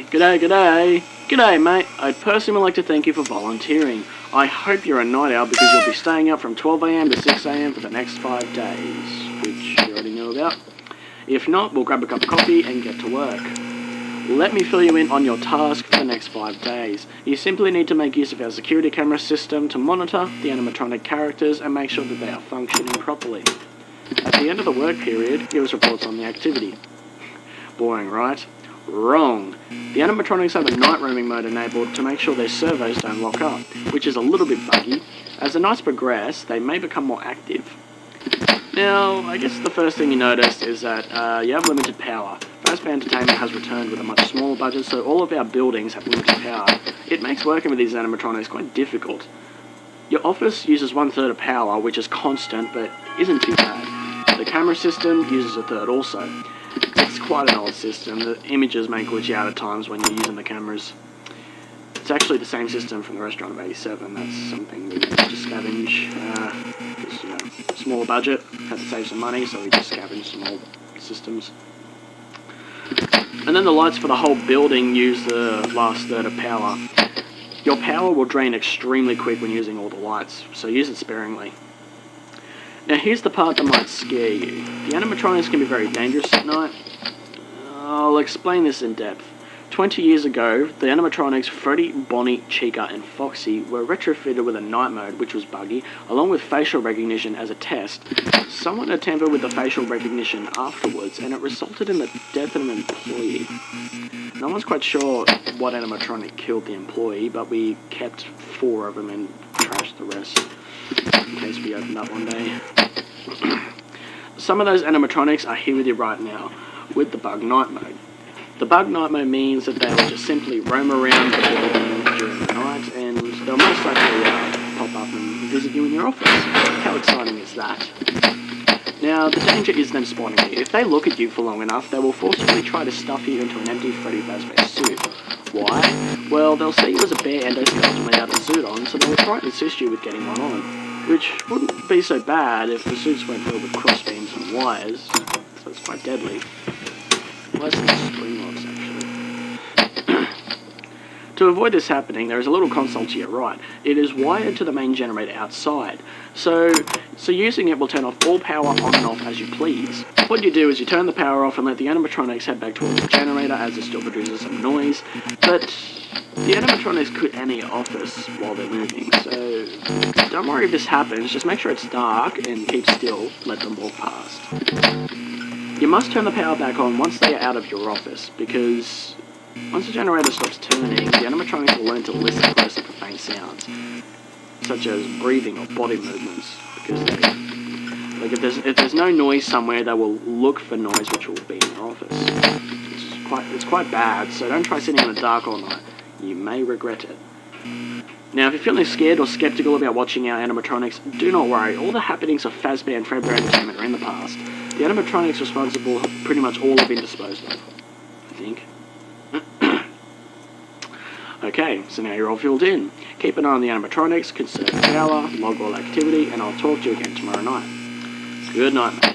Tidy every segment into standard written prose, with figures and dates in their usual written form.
G'day. G'day, mate. I'd personally like to thank you for volunteering. I hope you're a night owl because you'll be staying up from 12 AM to 6 AM for the next 5 days, which you already know about. If not, we'll grab a cup of coffee and get to work. Let me fill you in on your task for the next 5 days. You simply need to make use of our security camera system to monitor the animatronic characters and make sure that they are functioning properly. At the end of the work period, give us reports on the activity. Boring, right? Wrong. The animatronics have a night roaming mode enabled to make sure their servos don't lock up, which is a little bit buggy. As the nights progress, they may become more active. Now, I guess the first thing you notice is that you have limited power. Fazbear Entertainment has returned with a much smaller budget, so all of our buildings have limited power. It makes working with these animatronics quite difficult. Your office uses 1/3 of power, which is constant, but isn't too bad. The camera system uses 1/3 also. It's quite an old system. The images may glitch out at times when you're using the cameras. It's actually the same system from the restaurant of 87. That's something we managed to scavenge. Because, smaller budget, had to save some money, so we just scavenged some old systems. And then the lights for the whole building use the last third of power. Your power will drain extremely quick when using all the lights, so use it sparingly. Now here's the part that might scare you. The animatronics can be very dangerous at night. I'll explain this in depth. 20 years ago, the animatronics Freddy, Bonnie, Chica and Foxy were retrofitted with a night mode, which was buggy, along with facial recognition as a test. Someone had tampered with the facial recognition afterwards, and it resulted in the death of an employee. No one's quite sure what animatronic killed the employee, but we kept 4 of them and trashed the rest, in case we opened up one day. Some of those animatronics are here with you right now, with the bug night mode. The bug night mode means that they will just simply roam around the building during the night, and they'll most likely pop up and visit you in your office. How exciting is that? Now, the danger is them spawning you. If they look at you for long enough, they will forcibly try to stuff you into an empty Freddy Fazbear suit. Why? Well, they'll see you as a bare endoskeleton without the suit on, so they'll try and assist you with getting one on. Which wouldn't be so bad if the suits weren't filled with crossbeams and wires, so it's quite deadly. Less than spring locks, actually. To avoid this happening, there is a little console to your right. It is wired to the main generator outside, so using it will turn off all power on and off as you please. What you do is you turn the power off and let the animatronics head back towards the generator as it still produces some noise, but the animatronics could enter your office while they're moving, so don't worry if this happens, just make sure it's dark and keep still, let them walk past. You must turn the power back on once they are out of your office, because once the generator stops turning, the animatronics will learn to listen closer for faint sounds, such as breathing or body movements, because if there's no noise somewhere, they will look for noise which will be in your office. It's quite bad, so don't try sitting in the dark all night. You may regret it. Now, if you're feeling scared or skeptical about watching our animatronics, do not worry. All the happenings of Fazbear and Fredbear Entertainment are in the past. The animatronics responsible have pretty much all been disposed of, I think. Okay, so now you're all filled in. Keep an eye on the animatronics, conserve power, log all activity, and I'll talk to you again tomorrow night. Good night, mate.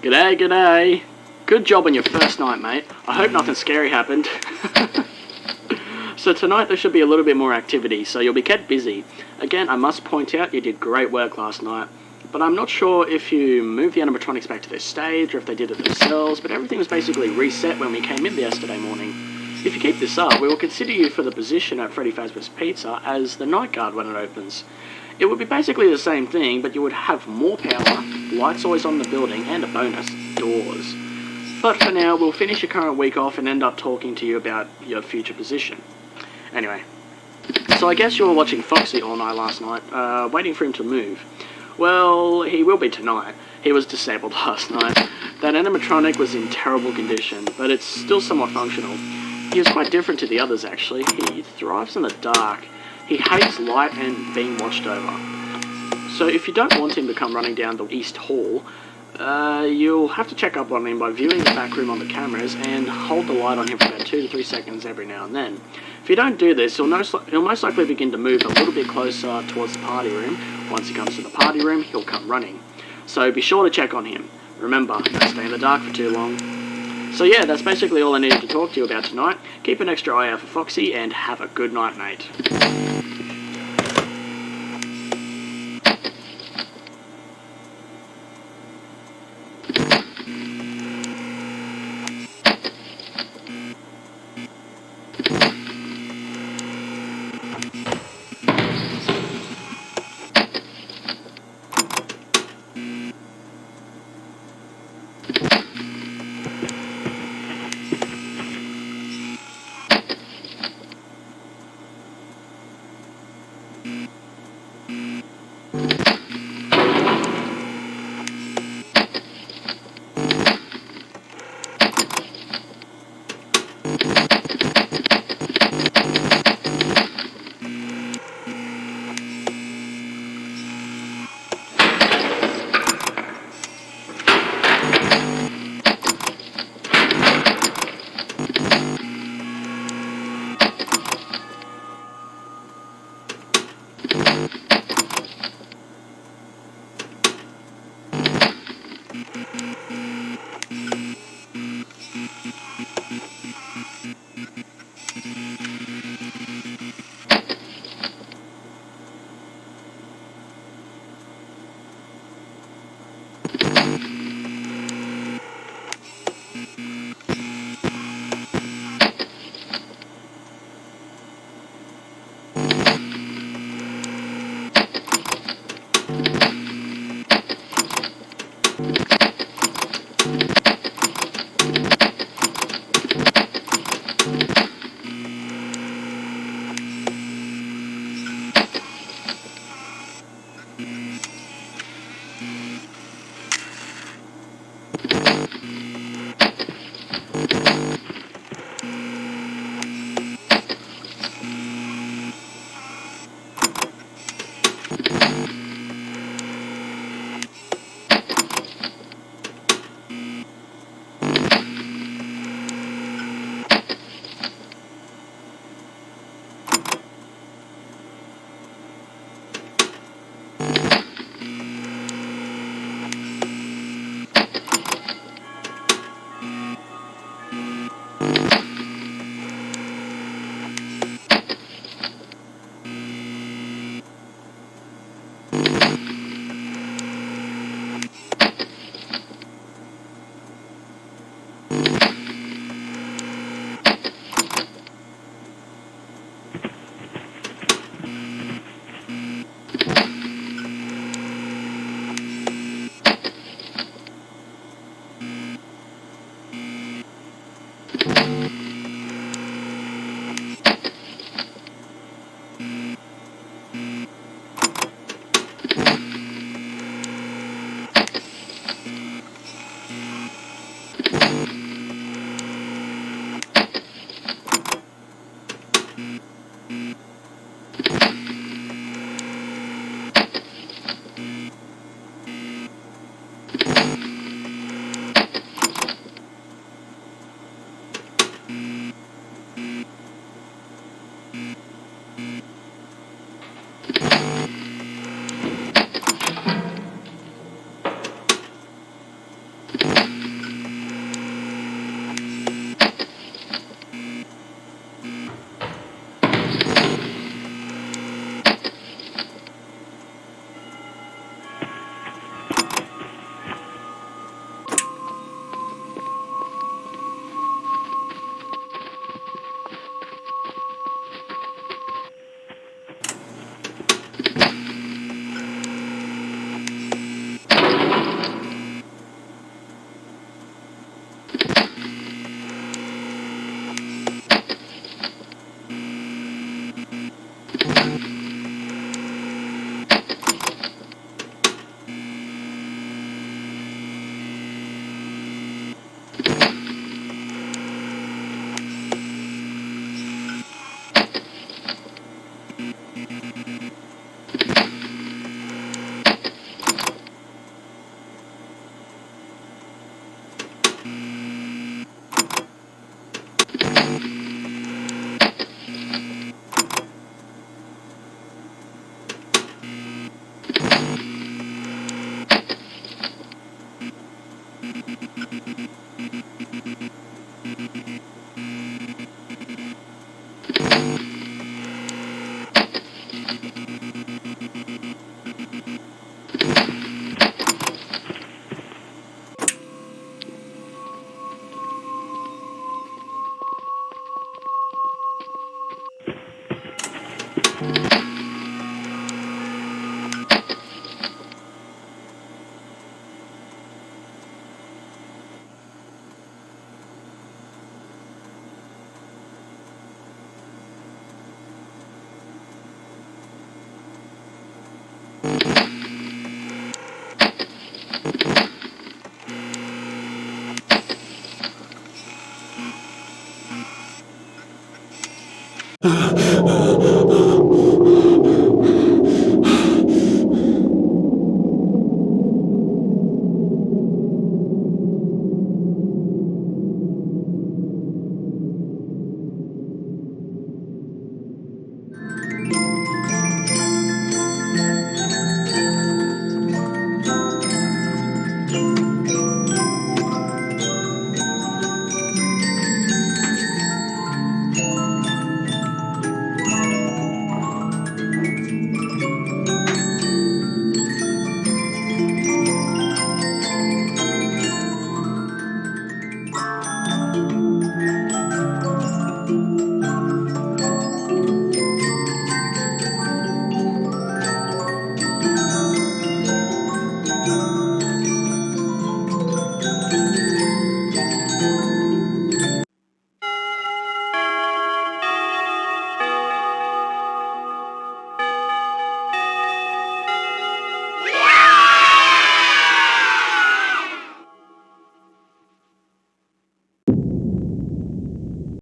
G'day, g'day. Good job on your first night, mate. I hope nothing scary happened. So tonight there should be a little bit more activity, so you'll be kept busy. Again, I must point out you did great work last night, but I'm not sure if you moved the animatronics back to their stage or if they did it themselves, but everything was basically reset when we came in yesterday morning. If you keep this up, we will consider you for the position at Freddy Fazbear's Pizza as the night guard when it opens. It would be basically the same thing, but you would have more power, lights always on the building, and a bonus, doors. But for now, we'll finish your current week off and end up talking to you about your future position. Anyway, so I guess you were watching Foxy all night last night, waiting for him to move. Well, he will be tonight. He was disabled last night. That animatronic was in terrible condition, but it's still somewhat functional. He is quite different to the others, actually. He thrives in the dark. He hates light and being watched over. So if you don't want him to come running down the East Hall, you'll have to check up on him by viewing the back room on the cameras and hold the light on him for about 2 to 3 seconds every now and then. If you don't do this, he'll most likely begin to move a little bit closer towards the party room. Once he comes to the party room, he'll come running. So be sure to check on him. Remember, don't stay in the dark for too long. So yeah, that's basically all I needed to talk to you about tonight. Keep an extra eye out for Foxy and have a good night, mate.